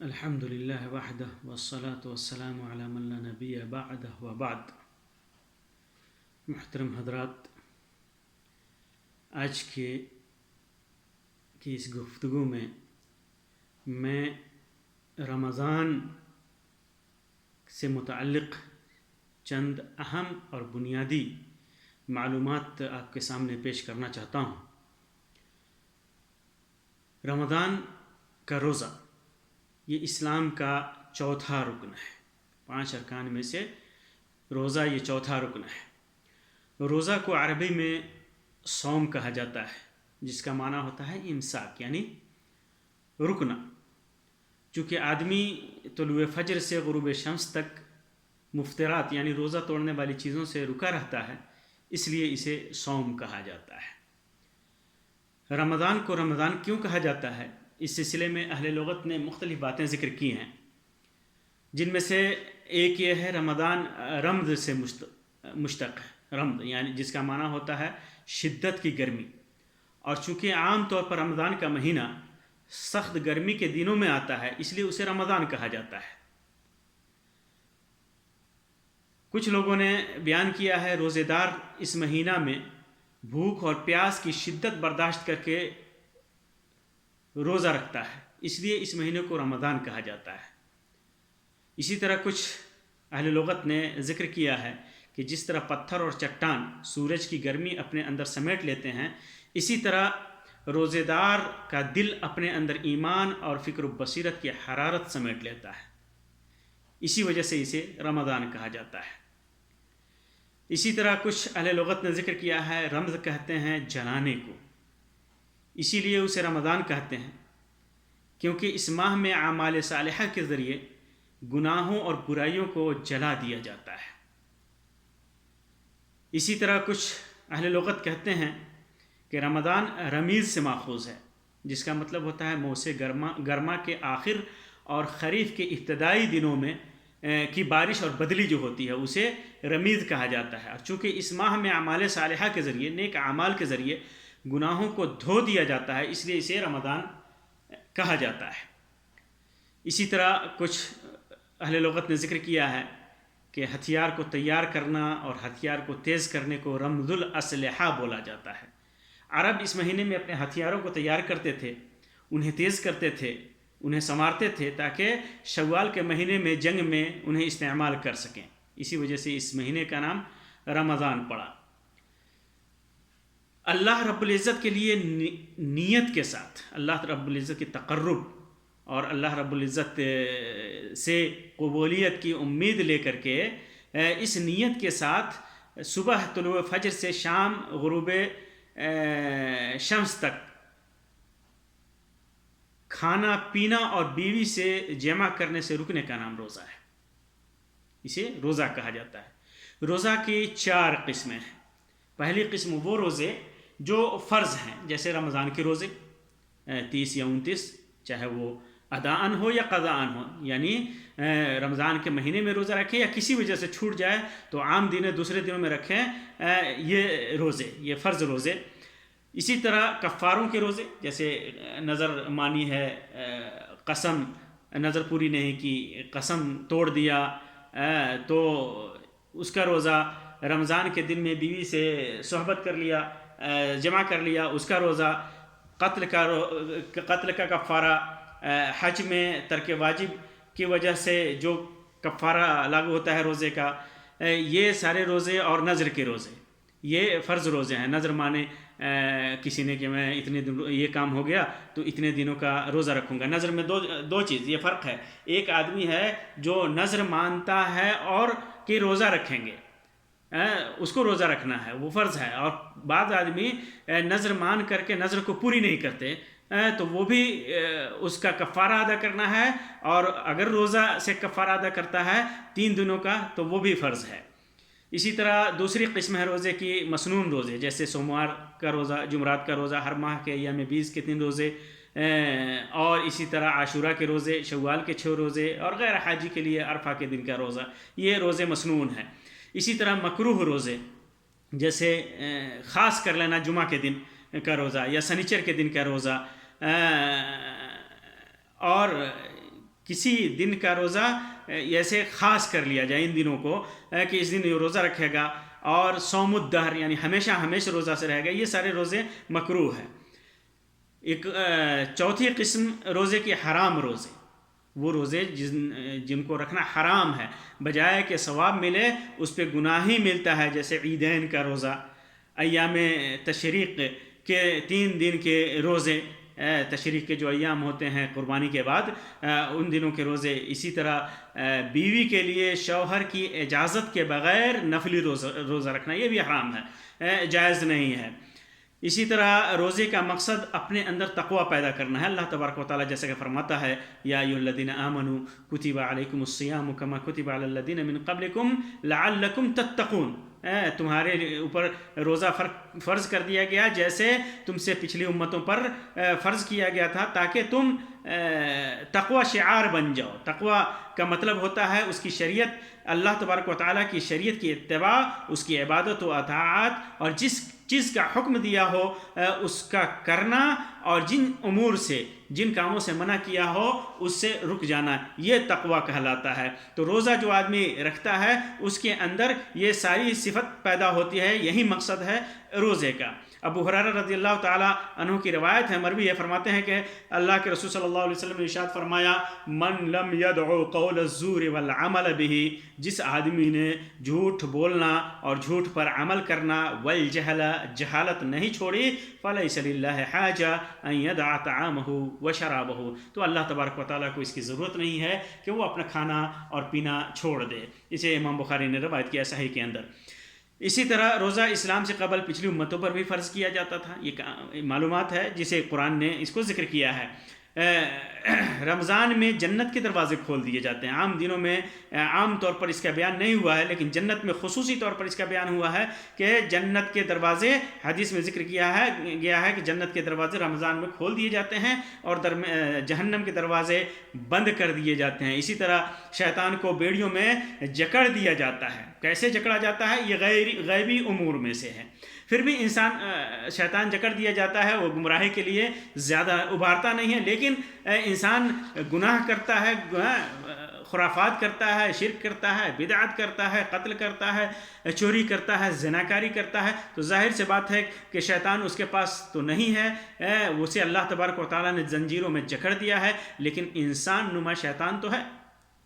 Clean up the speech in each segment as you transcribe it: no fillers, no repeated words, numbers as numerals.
الحمد للہ وحدہ والصلاة والسلام علی من لا نبی بعدہ وبعد۔ محترم حضرات، آج کی اس گفتگو میں رمضان سے متعلق چند اہم اور بنیادی معلومات آپ کے سامنے پیش کرنا چاہتا ہوں۔ رمضان کا روزہ یہ اسلام کا چوتھا رکن ہے۔ 5 ارکان میں سے روزہ یہ چوتھا رکن ہے۔ روزہ کو عربی میں صوم کہا جاتا ہے، جس کا معنی ہوتا ہے امساک، یعنی رکنا۔ چونکہ آدمی طلوع فجر سے غروب شمس تک مفطرات یعنی روزہ توڑنے والی چیزوں سے رکا رہتا ہے، اس لیے اسے صوم کہا جاتا ہے۔ رمضان کو رمضان کیوں کہا جاتا ہے؟ اس سلسلے میں اہل لغت نے مختلف باتیں ذکر کی ہیں، جن میں سے ایک یہ ہے رمضان رمض سے مشتق ہے۔ رمض یعنی جس کا معنی ہوتا ہے شدت کی گرمی، اور چونکہ عام طور پر رمضان کا مہینہ سخت گرمی کے دنوں میں آتا ہے، اس لیے اسے رمضان کہا جاتا ہے۔ کچھ لوگوں نے بیان کیا ہے روزے دار اس مہینہ میں بھوک اور پیاس کی شدت برداشت کر کے روزہ رکھتا ہے، اس لیے اس مہینے کو رمضان کہا جاتا ہے۔ اسی طرح کچھ اہل لغت نے ذکر کیا ہے کہ جس طرح پتھر اور چٹان سورج کی گرمی اپنے اندر سمیٹ لیتے ہیں، اسی طرح روزے دار کا دل اپنے اندر ایمان اور فکر و بصیرت کی حرارت سمیٹ لیتا ہے، اسی وجہ سے اسے رمضان کہا جاتا ہے۔ اسی طرح کچھ اہل لغت نے ذکر کیا ہے رمض کہتے ہیں جلانے کو، اسی لیے اسے رمضان کہتے ہیں، کیونکہ اس ماہ میں اعمال صالحہ کے ذریعے گناہوں اور برائیوں کو جلا دیا جاتا ہے۔ اسی طرح کچھ اہل لغت کہتے ہیں کہ رمضان رمیز سے ماخوذ ہے، جس کا مطلب ہوتا ہے موسم گرما کے آخر اور خریف کے ابتدائی دنوں میں کی بارش اور بدلی جو ہوتی ہے اسے رمیز کہا جاتا ہے۔ اور چونکہ اس ماہ میں اعمال صالحہ کے ذریعے، نیک اعمال کے ذریعے گناہوں کو دھو دیا جاتا ہے، اس لیے اسے رمضان کہا جاتا ہے۔ اسی طرح کچھ اہل لغت نے ذکر کیا ہے کہ ہتھیار کو تیار کرنا اور ہتھیار کو تیز کرنے کو رمض الاسلحہ بولا جاتا ہے۔ عرب اس مہینے میں اپنے ہتھیاروں کو تیار کرتے تھے، انہیں تیز کرتے تھے، انہیں سنوارتے تھے، تاکہ شوال کے مہینے میں جنگ میں انہیں استعمال کر سکیں۔ اسی وجہ سے اس مہینے کا نام رمضان پڑا۔ اللہ رب العزت کے لیے نیت کے ساتھ، اللہ رب العزت کی تقرب اور اللہ رب العزت سے قبولیت کی امید لے کر کے اس نیت کے ساتھ صبح طلوع فجر سے شام غروب شمس تک کھانا پینا اور بیوی سے جمع کرنے سے رکنے کا نام روزہ ہے، اسے روزہ کہا جاتا ہے۔ روزہ کی 4 قسمیں ہیں۔ پہلی قسم وہ روزے جو فرض ہیں، جیسے رمضان کے روزے 30 یا 29، چاہے وہ اداءً ہو یا قضاءً ہو، یعنی رمضان کے مہینے میں روزہ رکھیں یا کسی وجہ سے چھوٹ جائے تو عام دن دوسرے دنوں میں رکھیں، یہ روزے، یہ فرض روزے۔ اسی طرح کفاروں کے روزے، جیسے نظر مانی ہے، قسم نظر پوری نہیں کی، قسم توڑ دیا، تو اس کا روزہ، رمضان کے دن میں بیوی سے صحبت کر لیا، جمع کر لیا، اس کا روزہ، قتل کا کفارہ، حج میں ترک واجب کی وجہ سے جو کفارہ لاگو ہوتا ہے روزے کا، یہ سارے روزے، اور نذر کے روزے، یہ فرض روزے ہیں۔ نذر مانے کسی نے کہ میں اتنے دن یہ کام ہو گیا تو اتنے دنوں کا روزہ رکھوں گا۔ نذر میں دو چیز، یہ فرق ہے۔ ایک آدمی ہے جو نذر مانتا ہے اور کہ روزہ رکھیں گے، اس کو روزہ رکھنا ہے، وہ فرض ہے، اور بعض آدمی نذر مان کر کے نذر کو پوری نہیں کرتے، تو وہ بھی اس کا کفارہ ادا کرنا ہے، اور اگر روزہ سے کفارہ ادا کرتا ہے 3 دنوں کا تو وہ بھی فرض ہے۔ اسی طرح دوسری قسم ہے روزے کی مسنون روزے، جیسے سوموار کا روزہ، جمعرات کا روزہ، ہر ماہ کے ایام 20 کے 3 روزے، اور اسی طرح عاشورہ کے روزے، شوال کے 6 روزے، اور غیر حاجی کے لیے عرفہ کے دن کا روزہ، یہ روزے مسنون ہیں۔ اسی طرح مکروہ روزے، جیسے خاص کر لینا جمعہ کے دن کا روزہ یا سنیچر کے دن کا روزہ، اور کسی دن کا روزہ ایسے خاص کر لیا جائے ان دنوں کو کہ اس دن یہ روزہ رکھے گا، اور صوم الدہر یعنی ہمیشہ روزہ سے رہے گا، یہ سارے روزے مکروہ ہیں۔ ایک چوتھی قسم روزے کے حرام روزے، وہ روزے جن کو رکھنا حرام ہے، بجائے کہ ثواب ملے اس پہ گناہ ہی ملتا ہے، جیسے عیدین کا روزہ، ایام تشریق کے 3 دن کے روزے، تشریق کے جو ایام ہوتے ہیں قربانی کے بعد ان دنوں کے روزے، اسی طرح بیوی کے لیے شوہر کی اجازت کے بغیر نفلی روزہ رکھنا، یہ بھی حرام ہے، جائز نہیں ہے۔ اسی طرح روزے کا مقصد اپنے اندر تقوی پیدا کرنا ہے۔ اللہ تبارک و تعالیٰ جیسا کہ فرماتا ہے یا ایھا الذین آمنوا کتب علیکم الصیام کما کتب علی الذین من قبلکم لعلکم تتقون، تمہارے اوپر روزہ فرض کر دیا گیا جیسے تم سے پچھلی امتوں پر فرض کیا گیا تھا، تاکہ تم تقوی شعار بن جاؤ۔ تقوی کا مطلب ہوتا ہے اس کی شریعت، اللہ تبارک و تعالیٰ کی شریعت کی اتباع، اس کی عبادت و اطاعت، اور جس چیز کا حکم دیا ہو اس کا کرنا، اور جن امور سے، جن کاموں سے منع کیا ہو اس سے رک جانا، یہ تقوی کہلاتا ہے۔ تو روزہ جو آدمی رکھتا ہے اس کے اندر یہ ساری صفت پیدا ہوتی ہے، یہی مقصد ہے روزے کا۔ ابو ہریرہ رضی اللہ تعالیٰ عنہ کی روایت ہے، مروی ہے، فرماتے ہیں کہ اللہ کے رسول صلی اللہ علیہ وسلم نے ارشاد فرمایا من لم يدع قول الزور والعمل به، جس آدمی نے جھوٹ بولنا اور جھوٹ پر عمل کرنا، والجہل، جہالت نہیں چھوڑی، فلیس للہ حاجہ ان یدع طعامہ وشرابہ، تو اللہ تبارک و تعالیٰ کو اس کی ضرورت نہیں ہے کہ وہ اپنا کھانا اور پینا چھوڑ دے۔ اسے امام بخاری نے روایت کیا صحیح کے اندر۔ اسی طرح روزہ اسلام سے قبل پچھلی امتوں پر بھی فرض کیا جاتا تھا، یہ معلومات ہے جسے قرآن نے اس کو ذکر کیا ہے۔ رمضان میں جنت کے دروازے کھول دیے جاتے ہیں۔ عام دنوں میں عام طور پر اس کا بیان نہیں ہوا ہے، لیکن جنت میں خصوصی طور پر اس کا بیان ہوا ہے کہ جنت کے دروازے، حدیث میں ذکر گیا ہے کہ جنت کے دروازے رمضان میں کھول دیے جاتے ہیں اور جہنم کے دروازے بند کر دیے جاتے ہیں۔ اسی طرح شیطان کو بیڑیوں میں جکڑ دیا جاتا ہے۔ کیسے جکڑا جاتا ہے؟ یہ غیبی امور میں سے ہے۔ پھر بھی شیطان جکڑ دیا جاتا ہے، وہ گمراہی کے لیے زیادہ ابھارتا نہیں ہے، لیکن انسان گناہ کرتا ہے، خرافات کرتا ہے، شرک کرتا ہے، بدعت کرتا ہے، قتل کرتا ہے، چوری کرتا ہے، زناکاری کرتا ہے، تو ظاہر سے بات ہے کہ شیطان اس کے پاس تو نہیں ہے، اسے اللہ تبارک و تعالیٰ نے زنجیروں میں جکڑ دیا ہے، لیکن انسان نما شیطان تو ہے۔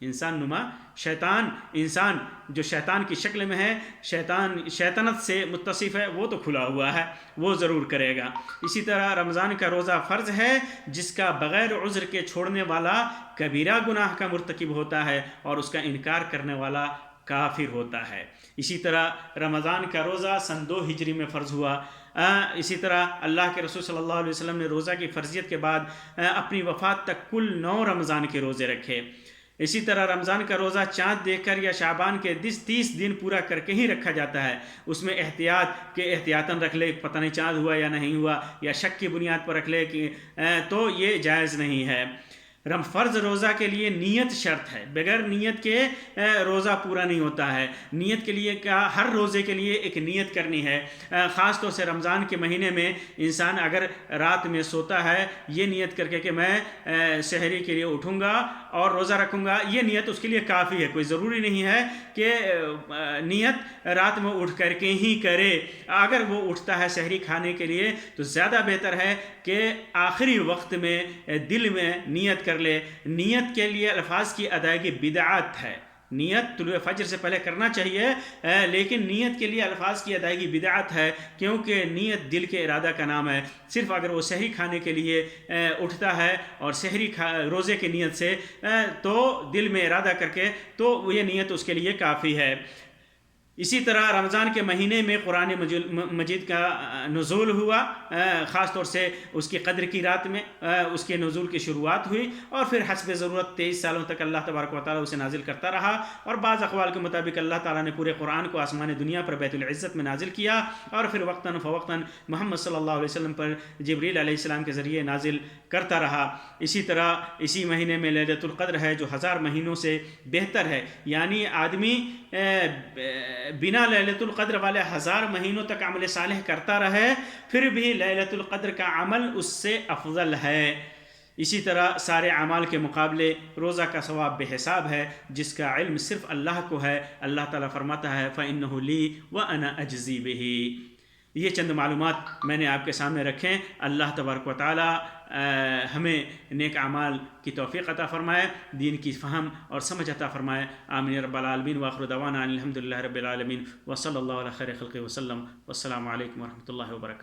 انسان نما شیطان، انسان جو شیطان کی شکل میں ہے، شیطنت سے متصف ہے، وہ تو کھلا ہوا ہے، وہ ضرور کرے گا۔ اسی طرح رمضان کا روزہ فرض ہے، جس کا بغیر عذر کے چھوڑنے والا کبیرہ گناہ کا مرتکب ہوتا ہے اور اس کا انکار کرنے والا کافر ہوتا ہے۔ اسی طرح رمضان کا روزہ سن 2 ہجری میں فرض ہوا۔ اسی طرح اللہ کے رسول صلی اللہ علیہ وسلم نے روزہ کی فرضیت کے بعد اپنی وفات تک کل 9 رمضان کے روزے رکھے۔ اسی طرح رمضان کا روزہ چاند دیکھ کر یا شعبان کے 30 دن پورا کر کے ہی رکھا جاتا ہے۔ اس میں احتیاط کہ احتیاطاً رکھ لے، پتہ نہیں چاند ہوا یا نہیں ہوا، یا شک کی بنیاد پر رکھ لے تو یہ جائز نہیں ہے۔ فرض روزہ کے لیے نیت شرط ہے، بغیر نیت کے روزہ پورا نہیں ہوتا ہے۔ نیت کے لیے ہر روزے کے لیے ایک نیت کرنی ہے۔ خاص طور سے رمضان کے مہینے میں انسان اگر رات میں سوتا ہے یہ نیت کر کے کہ میں سحری کے لیے اٹھوں گا اور روزہ رکھوں گا، یہ نیت اس کے لیے کافی ہے۔ کوئی ضروری نہیں ہے کہ نیت رات میں اٹھ کر کے ہی کرے۔ اگر وہ اٹھتا ہے سحری کھانے کے لیے تو زیادہ بہتر ہے کہ آخری وقت میں دل میں نیت کر لے۔ نیت کے لیے الفاظ کی ادائیگی بدعت ہے۔ نیت طلوع فجر سے پہلے کرنا چاہیے، لیکن نیت کے لیے الفاظ کی ادائیگی بدعت ہے، کیونکہ نیت دل کے ارادہ کا نام ہے۔ صرف اگر وہ سحری کھانے کے لیے اٹھتا ہے اور سحری روزے کی نیت سے تو دل میں ارادہ کر کے تو یہ نیت اس کے لیے کافی ہے۔ اسی طرح رمضان کے مہینے میں قرآن مجید کا نزول ہوا، خاص طور سے اس کی قدر کی رات میں اس کے نزول کی شروعات ہوئی، اور پھر حسب ضرورت 23 سالوں تک اللہ تبارک و تعالیٰ اسے نازل کرتا رہا، اور بعض اقوال کے مطابق اللہ تعالیٰ نے پورے قرآن کو آسمان دنیا پر بیت العزت میں نازل کیا، اور پھر وقتاً فوقتاً محمد صلی اللہ علیہ وسلم پر جبریل علیہ السلام کے ذریعے نازل کرتا رہا۔ اسی طرح اسی مہینے میں لیلۃ القدر ہے، جو 1000 مہینوں سے بہتر ہے، یعنی آدمی بنا لیلۃ القدر والے 1000 مہینوں تک عمل صالح کرتا رہے، پھر بھی لیلۃ القدر کا عمل اس سے افضل ہے۔ اسی طرح سارے اعمال کے مقابلے روزہ کا ثواب بے حساب ہے، جس کا علم صرف اللہ کو ہے۔ اللہ تعالیٰ فرماتا ہے فَإِنَّهُ لِي وَأَنَا أَجْزِي بِهِ۔ یہ چند معلومات میں نے آپ کے سامنے رکھیں۔ اللہ تبارک و تعالیٰ ہمیں نیک اعمال کی توفیق عطا فرمائے، دین کی فہم اور سمجھ عطا فرمائے۔ آمین رب العالمین، وآخر دعوانا الحمد للہ رب العالمین، وصلی اللہ علیہ خیر خلقہ وسلم، والسلام علیکم ورحمۃ اللہ وبرکاتہ۔